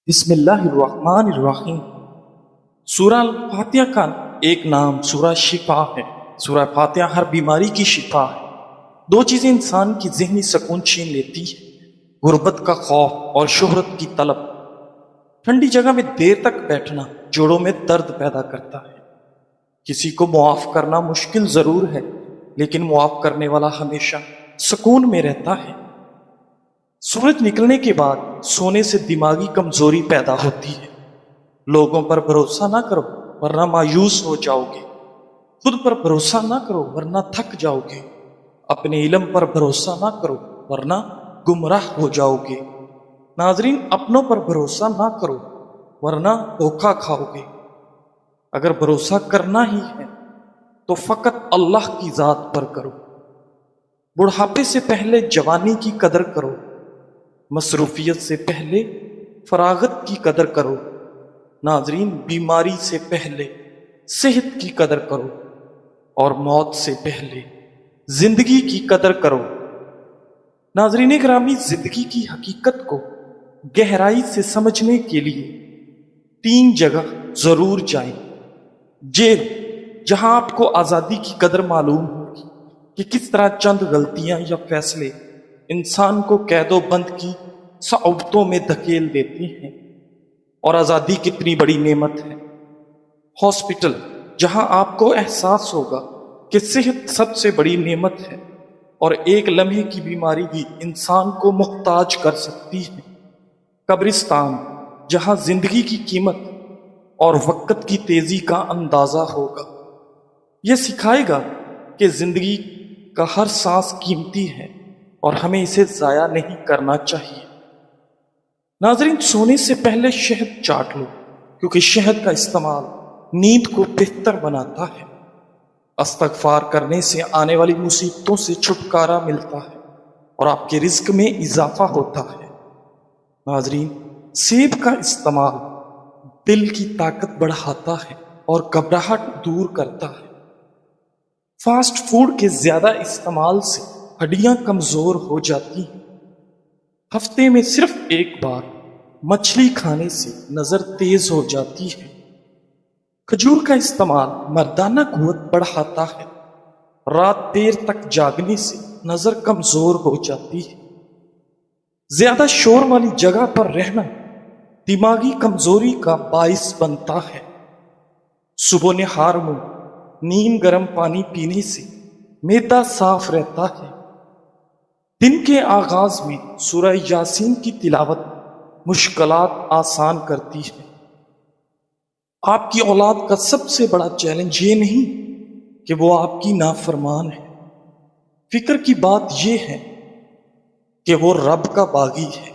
بسم اللہ الرحمن الرحیم۔ سورہ الفاتحہ کا ایک نام سورہ شفا ہے۔ سورہ فاتحہ ہر بیماری کی شفا ہے۔ دو چیزیں انسان کی ذہنی سکون چھین لیتی ہے، غربت کا خوف اور شہرت کی طلب۔ ٹھنڈی جگہ میں دیر تک بیٹھنا جوڑوں میں درد پیدا کرتا ہے۔ کسی کو معاف کرنا مشکل ضرور ہے، لیکن معاف کرنے والا ہمیشہ سکون میں رہتا ہے۔ سورج نکلنے کے بعد سونے سے دماغی کمزوری پیدا ہوتی ہے۔ لوگوں پر بھروسہ نہ کرو ورنہ مایوس ہو جاؤ گے۔ خود پر بھروسہ نہ کرو ورنہ تھک جاؤ گے۔ اپنے علم پر بھروسہ نہ کرو ورنہ گمراہ ہو جاؤ گے۔ ناظرین، اپنوں پر بھروسہ نہ کرو ورنہ دھوکہ کھاؤ گے۔ اگر بھروسہ کرنا ہی ہے تو فقط اللہ کی ذات پر کرو۔ بڑھاپے سے پہلے جوانی کی قدر کرو، مصروفیت سے پہلے فراغت کی قدر کرو۔ ناظرین، بیماری سے پہلے صحت کی قدر کرو اور موت سے پہلے زندگی کی قدر کرو۔ ناظرین گرامی، زندگی کی حقیقت کو گہرائی سے سمجھنے کے لیے 3 جگہ ضرور جائیں۔ جیل، جہاں آپ کو آزادی کی قدر معلوم ہوگی کہ کس طرح چند غلطیاں یا فیصلے انسان کو قید و بند کی صعوبتوں میں دھکیل دیتے ہیں اور آزادی کتنی بڑی نعمت ہے۔ ہاسپٹل، جہاں آپ کو احساس ہوگا کہ صحت سب سے بڑی نعمت ہے اور ایک لمحے کی بیماری بھی انسان کو محتاج کر سکتی ہے۔ قبرستان، جہاں زندگی کی قیمت اور وقت کی تیزی کا اندازہ ہوگا۔ یہ سکھائے گا کہ زندگی کا ہر سانس قیمتی ہے اور ہمیں اسے ضائع نہیں کرنا چاہیے۔ ناظرین، سونے سے پہلے شہد چاٹ لو، کیونکہ شہد کا استعمال نیند کو بہتر بناتا ہے۔ استغفار کرنے سے آنے والی مصیبتوں سے چھٹکارا ملتا ہے اور آپ کے رزق میں اضافہ ہوتا ہے۔ ناظرین، سیب کا استعمال دل کی طاقت بڑھاتا ہے اور گھبراہٹ دور کرتا ہے۔ فاسٹ فوڈ کے زیادہ استعمال سے ہڈیاں کمزور ہو جاتی ہیں۔ ہفتے میں صرف ایک بار مچھلی کھانے سے نظر تیز ہو جاتی ہے۔ کھجور کا استعمال مردانہ قوت بڑھاتا ہے۔ رات دیر تک جاگنے سے نظر کمزور ہو جاتی ہے۔ زیادہ شور والی جگہ پر رہنا دماغی کمزوری کا باعث بنتا ہے۔ صبح نہار میں نیم گرم پانی پینے سے معدہ صاف رہتا ہے۔ دن کے آغاز میں سورہ یاسین کی تلاوت مشکلات آسان کرتی ہے۔ آپ کی اولاد کا سب سے بڑا چیلنج یہ نہیں کہ وہ آپ کی نافرمان ہے، فکر کی بات یہ ہے کہ وہ رب کا باغی ہے۔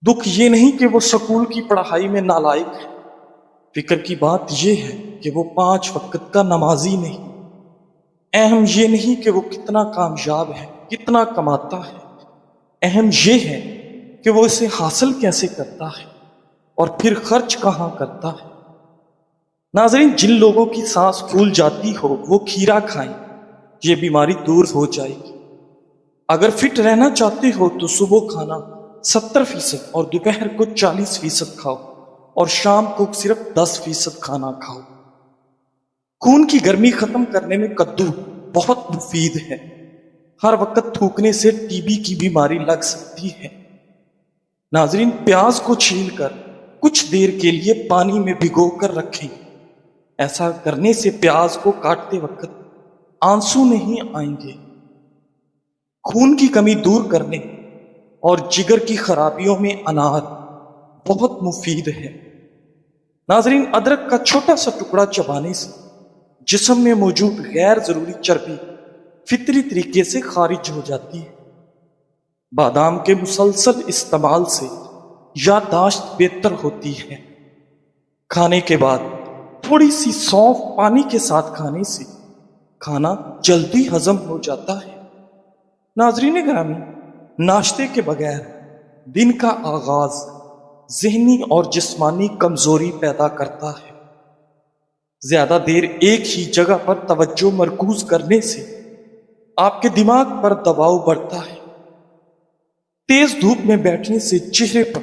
دکھ یہ نہیں کہ وہ سکول کی پڑھائی میں نالائق ہے، فکر کی بات یہ ہے کہ وہ 5 وقت کا نمازی نہیں۔ اہم یہ نہیں کہ وہ کتنا کامیاب ہے، کتنا کماتا ہے، اہم یہ ہے کہ وہ اسے حاصل کیسے کرتا ہے اور پھر خرچ کہاں کرتا ہے۔ ناظرین، جن لوگوں کی سانس پھول جاتی ہو وہ کھیرا کھائیں، یہ بیماری دور ہو جائے گی۔ اگر فٹ رہنا چاہتے ہو تو صبح کھانا 70% اور دوپہر کو 40% کھاؤ اور شام کو صرف 10% کھانا کھاؤ۔ خون کی گرمی ختم کرنے میں کدو بہت مفید ہے۔ ہر وقت تھوکنے سے ٹی بی کی بیماری لگ سکتی ہے۔ ناظرین، پیاز کو چھیل کر کچھ دیر کے لیے پانی میں بھگو کر رکھیں۔ ایسا کرنے سے پیاز کو کاٹتے وقت آنسو نہیں آئیں گے۔ خون کی کمی دور کرنے اور جگر کی خرابیوں میں انار بہت مفید ہے۔ ناظرین، ادرک کا چھوٹا سا ٹکڑا چبانے سے جسم میں موجود غیر ضروری چربی فطری طریقے سے خارج ہو جاتی ہے۔ بادام کے مسلسل استعمال سے یادداشت بہتر ہوتی ہے۔ کھانے کے بعد تھوڑی سی سونف پانی کے ساتھ کھانے سے کھانا جلدی ہضم ہو جاتا ہے۔ ناظرین گرامی، ناشتے کے بغیر دن کا آغاز ذہنی اور جسمانی کمزوری پیدا کرتا ہے۔ زیادہ دیر ایک ہی جگہ پر توجہ مرکوز کرنے سے آپ کے دماغ پر دباؤ بڑھتا ہے۔ تیز دھوپ میں بیٹھنے سے چہرے پر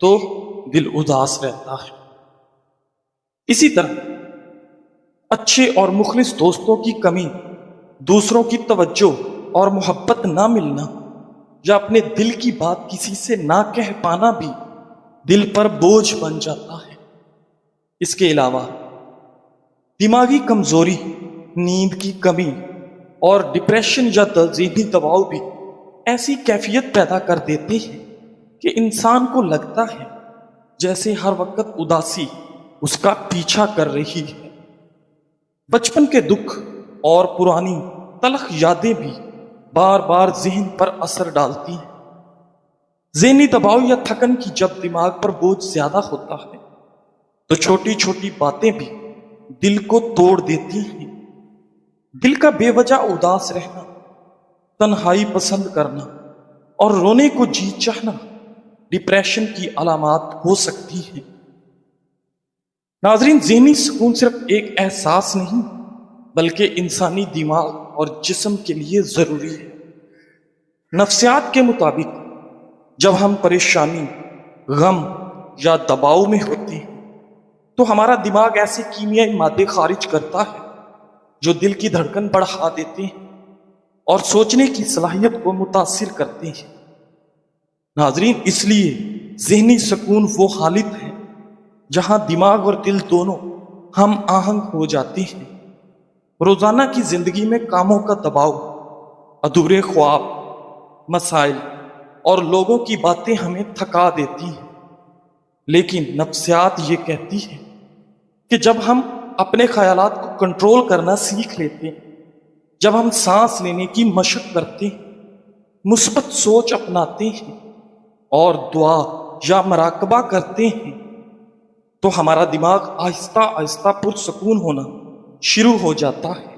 تو دل اداس رہتا ہے۔ اسی طرح اچھے اور مخلص دوستوں کی کمی، دوسروں کی توجہ اور محبت نہ ملنا، یا اپنے دل کی بات کسی سے نہ کہہ پانا بھی دل پر بوجھ بن جاتا ہے۔ اس کے علاوہ دماغی کمزوری، نیند کی کمی اور ڈپریشن یا ذہنی دباؤ بھی ایسی کیفیت پیدا کر دیتے ہیں کہ انسان کو لگتا ہے جیسے ہر وقت اداسی اس کا پیچھا کر رہی ہے۔ بچپن کے دکھ اور پرانی تلخ یادیں بھی بار بار ذہن پر اثر ڈالتی ہیں۔ ذہنی دباؤ یا تھکن کی جب دماغ پر بوجھ زیادہ ہوتا ہے تو چھوٹی چھوٹی باتیں بھی دل کو توڑ دیتی ہیں۔ دل کا بے وجہ اداس رہنا، تنہائی پسند کرنا اور رونے کو جی چاہنا ڈپریشن کی علامات ہو سکتی ہیں۔ ناظرین، ذہنی سکون صرف ایک احساس نہیں بلکہ انسانی دماغ اور جسم کے لیے ضروری ہے۔ نفسیات کے مطابق جب ہم پریشانی، غم یا دباؤ میں ہوتے ہیں تو ہمارا دماغ ایسے کیمیائی مادے خارج کرتا ہے جو دل کی دھڑکن بڑھا دیتے ہیں اور سوچنے کی صلاحیت کو متاثر کرتے ہیں۔ ناظرین، اس لیے ذہنی سکون وہ حالت ہے جہاں دماغ اور دل دونوں ہم آہنگ ہو جاتے ہیں۔ روزانہ کی زندگی میں کاموں کا دباؤ، ادھورے خواب، مسائل اور لوگوں کی باتیں ہمیں تھکا دیتی ہیں، لیکن نفسیات یہ کہتی ہے کہ جب ہم اپنے خیالات کو کنٹرول کرنا سیکھ لیتے ہیں، جب ہم سانس لینے کی مشق کرتے ہیں، مثبت سوچ اپناتے ہیں اور دعا یا مراقبہ کرتے ہیں تو ہمارا دماغ آہستہ آہستہ پرسکون ہونا شروع ہو جاتا ہے۔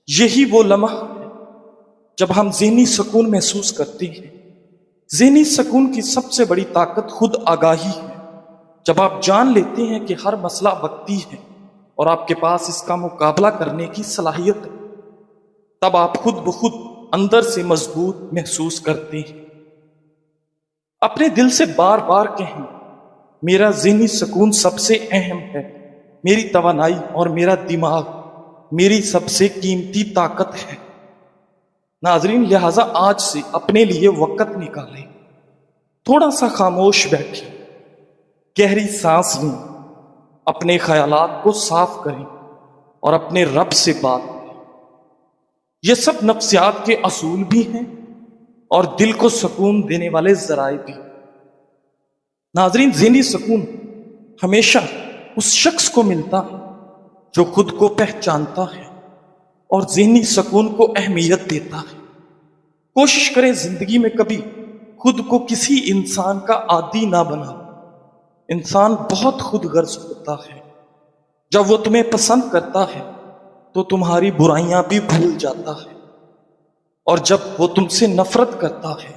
یہی وہ لمحہ ہے جب ہم ذہنی سکون محسوس کرتے ہیں۔ ذہنی سکون کی سب سے بڑی طاقت خود آگاہی ہے۔ جب آپ جان لیتے ہیں کہ ہر مسئلہ وقتی ہے اور آپ کے پاس اس کا مقابلہ کرنے کی صلاحیت ہے، تب آپ خود بخود اندر سے مضبوط محسوس کرتے ہیں۔ اپنے دل سے بار بار کہیں، میرا ذہنی سکون سب سے اہم ہے، میری توانائی اور میرا دماغ میری سب سے قیمتی طاقت ہے۔ ناظرین، لہٰذا آج سے اپنے لیے وقت نکالیں، تھوڑا سا خاموش بیٹھیں، گہری سانس لیں، اپنے خیالات کو صاف کریں اور اپنے رب سے بات کریں۔ یہ سب نفسیات کے اصول بھی ہیں اور دل کو سکون دینے والے ذرائع بھی۔ ناظرین، ذہنی سکون ہمیشہ اس شخص کو ملتا ہے جو خود کو پہچانتا ہے اور ذہنی سکون کو اہمیت دیتا ہے۔ کوشش کریں زندگی میں کبھی خود کو کسی انسان کا عادی نہ بنا۔ انسان بہت خود غرض ہوتا ہے۔ جب وہ تمہیں پسند کرتا ہے تو تمہاری برائیاں بھی بھول جاتا ہے، اور جب وہ تم سے نفرت کرتا ہے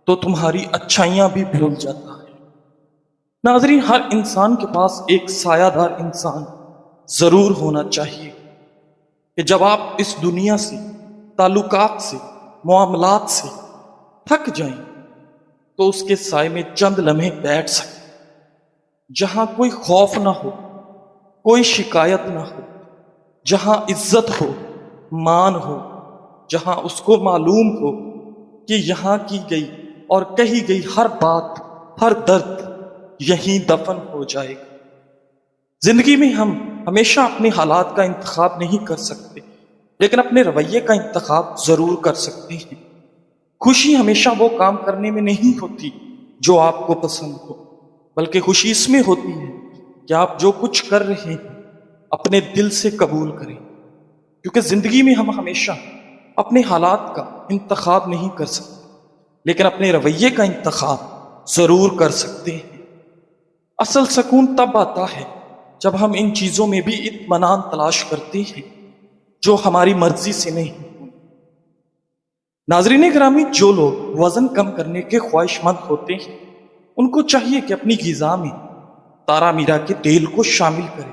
تو تمہاری اچھائیاں بھی بھول جاتا ہے۔ ناظرین، ہر انسان کے پاس ایک سایہ دار انسان ضرور ہونا چاہیے کہ جب آپ اس دنیا سے، تعلقات سے، معاملات سے تھک جائیں تو اس کے سائے میں چند لمحے بیٹھ سکیں، جہاں کوئی خوف نہ ہو، کوئی شکایت نہ ہو، جہاں عزت ہو، مان ہو، جہاں اس کو معلوم ہو کہ یہاں کی گئی اور کہی گئی ہر بات، ہر درد یہیں دفن ہو جائے گا۔ زندگی میں ہم ہمیشہ اپنے حالات کا انتخاب نہیں کر سکتے، لیکن اپنے رویے کا انتخاب ضرور کر سکتے ہیں۔ خوشی ہمیشہ وہ کام کرنے میں نہیں ہوتی جو آپ کو پسند ہو، بلکہ خوشی اس میں ہوتی ہے کہ آپ جو کچھ کر رہے ہیں اپنے دل سے قبول کریں، کیونکہ زندگی میں ہم ہمیشہ اپنے حالات کا انتخاب نہیں کر سکتے، لیکن اپنے رویے کا انتخاب ضرور کر سکتے ہیں۔ اصل سکون تب آتا ہے جب ہم ان چیزوں میں بھی اطمینان تلاش کرتے ہیں جو ہماری مرضی سے نہیں۔ ناظرین گرامی، جو لوگ وزن کم کرنے کے خواہش مند ہوتے ہیں ان کو چاہیے کہ اپنی غذا میں تارا میرا کے تیل کو شامل کریں،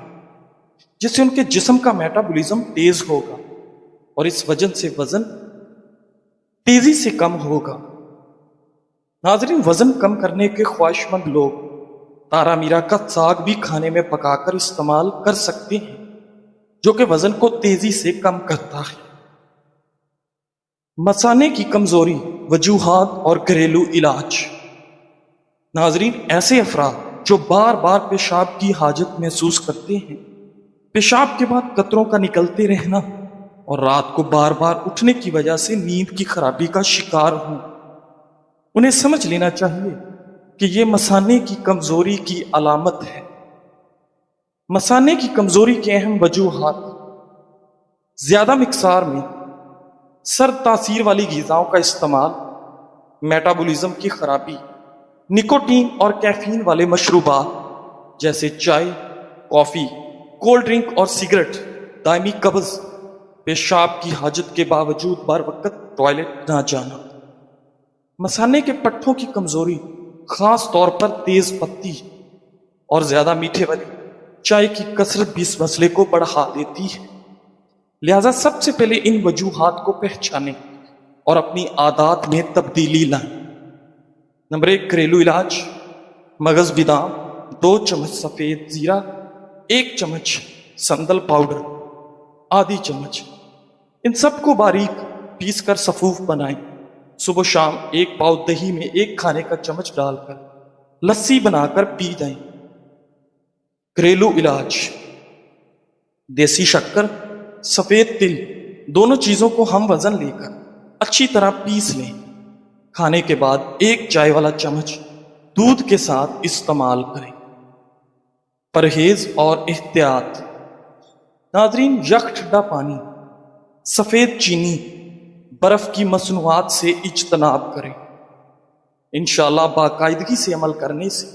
جس سے ان کے جسم کا میٹابولزم تیز ہوگا اور اس وجہ سے وزن تیزی سے کم ہوگا۔ ناظرین، وزن کم کرنے کے خواہش مند لوگ تارا میرا کا ساگ بھی کھانے میں پکا کر استعمال کر سکتے ہیں، جو کہ وزن کو تیزی سے کم کرتا ہے۔ مثانے کی کمزوری، وجوہات اور گھریلو علاج۔ ناظرین، ایسے افراد جو بار بار پیشاب کی حاجت محسوس کرتے ہیں، پیشاب کے بعد قطروں کا نکلتے رہنا اور رات کو بار بار اٹھنے کی وجہ سے نیند کی خرابی کا شکار ہوں، انہیں سمجھ لینا چاہیے کہ یہ مثانے کی کمزوری کی علامت ہے۔ مثانے کی کمزوری کے اہم وجوہات: زیادہ مقدار میں سرد تاثیر والی غذاؤں کا استعمال، میٹابولزم کی خرابی، نکوٹین اور کیفین والے مشروبات جیسے چائے، کافی، کولڈ ڈرنک اور سگریٹ، دائمی قبض، پیشاب کی حاجت کے باوجود بر وقت ٹوائلٹ نہ جانا۔ مثانے کے پٹھوں کی کمزوری خاص طور پر تیز پتی اور زیادہ میٹھے والی چائے کی کثرت بھی اس مسئلے کو بڑھا دیتی ہے۔ لہذا سب سے پہلے ان وجوہات کو پہچانیں اور اپنی عادات میں تبدیلی لائیں۔ نمبر 1، گھریلو علاج: مغز بادام، 2 چمچ سفید زیرہ، 1 چمچ سندل پاؤڈر، آدھی چمچ، ان سب کو باریک پیس کر سفوف بنائیں۔ صبح شام 1 پاؤ دہی میں 1 کھانے کا چمچ ڈال کر لسی بنا کر پی جائیں۔ گھریلو علاج: دیسی شکر، سفید تل، دونوں چیزوں کو ہم وزن لے کر اچھی طرح پیس لیں۔ کھانے کے بعد 1 چائے والا چمچ دودھ کے ساتھ استعمال کریں۔ پرہیز اور احتیاط۔ ناظرین، یک ٹھنڈا پانی، سفید چینی، برف کی مصنوعات سے اجتناب کریں۔ انشاءاللہ باقاعدگی سے عمل کرنے سے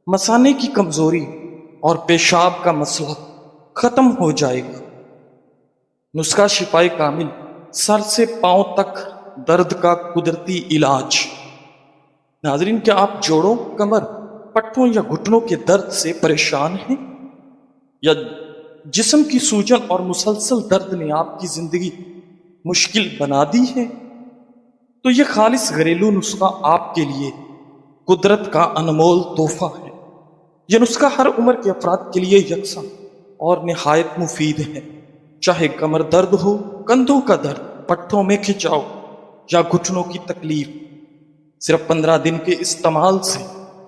مثانے کی کمزوری اور پیشاب کا مسئلہ ختم ہو جائے گا۔ نسخہ شفائے کامل، سر سے پاؤں تک درد کا قدرتی علاج۔ ناظرین، کیا آپ جوڑوں، کمر، پٹھوں یا گھٹنوں کے درد سے پریشان ہیں، یا جسم کی سوجن اور مسلسل درد نے آپ کی زندگی مشکل بنا دی ہے؟ تو یہ خالص گھریلو نسخہ آپ کے لیے قدرت کا انمول تحفہ ہے۔ یہ نسخہ ہر عمر کے افراد کے لیے یکساں اور نہایت مفید ہے، چاہے کمر درد ہو، کندھوں کا درد، پٹھوں میں کھچاؤ یا گھٹنوں کی تکلیف۔ صرف 15 دن کے استعمال سے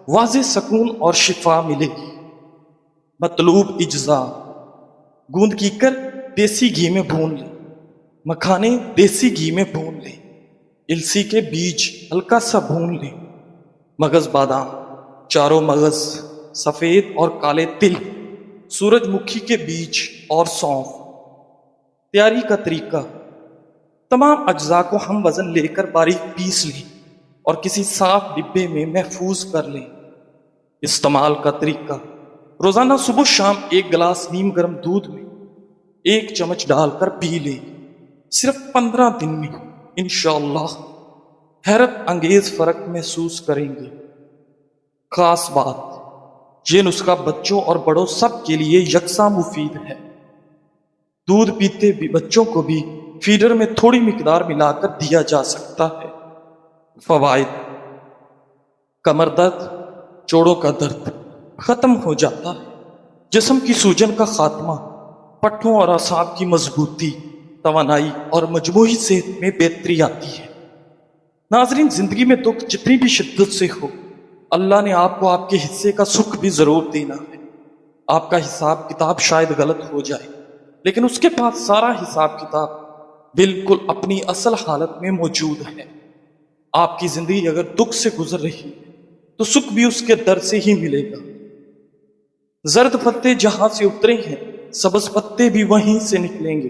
واضح سکون اور شفا ملے گی۔ مطلوب اجزاء: گوند کیکر دیسی گھی میں بھون لیں، مکھانے دیسی گھی میں بھون لیں، السی کے بیج ہلکا سا بھون لیں، مغز بادام، چاروں مغز، سفید اور کالے تل، سورج مکھی کے بیج اور سونف۔ تیاری کا طریقہ: تمام اجزاء کو ہم وزن لے کر باریک پیس لیں اور کسی صاف ڈبے میں محفوظ کر لیں۔ استعمال کا طریقہ: روزانہ صبح شام 1 گلاس نیم گرم دودھ میں 1 چمچ ڈال کر پی لیں۔ صرف 15 دن میں انشاءاللہ حیرت انگیز فرق محسوس کریں گے۔ خاص بات: یہ نسخہ بچوں اور بڑوں سب کے لیے یکساں مفید ہے۔ دودھ پیتے بھی بچوں کو بھی فیڈر میں تھوڑی مقدار ملا کر دیا جا سکتا ہے۔ فوائد: کمر درد، جوڑوں کا درد ختم ہو جاتا ہے، جسم کی سوجن کا خاتمہ، پٹھوں اور اعصاب کی مضبوطی، توانائی اور مجموعی صحت میں بہتری آتی ہے۔ ناظرین، زندگی میں دکھ جتنی بھی شدت سے ہو، اللہ نے آپ کو آپ کے حصے کا سکھ بھی ضرور دینا ہے۔ آپ کا حساب کتاب شاید غلط ہو جائے، لیکن اس کے پاس سارا حساب کتاب بالکل اپنی اصل حالت میں موجود ہے۔ آپ کی زندگی اگر دکھ سے گزر رہی ہے تو سکھ بھی اس کے در سے ہی ملے گا۔ زرد پتے جہاں سے اترے ہیں، سبز پتے بھی وہیں سے نکلیں گے۔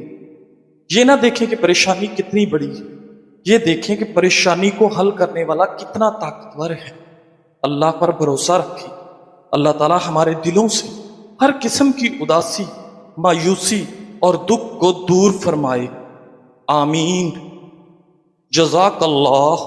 یہ نہ دیکھیں کہ پریشانی کتنی بڑی ہے، یہ دیکھیں کہ پریشانی کو حل کرنے والا کتنا طاقتور ہے۔ اللہ پر بھروسہ رکھیں۔ اللہ تعالی ہمارے دلوں سے ہر قسم کی اداسی، مایوسی اور دکھ کو دور فرمائے۔ آمین۔ جزاک اللہ۔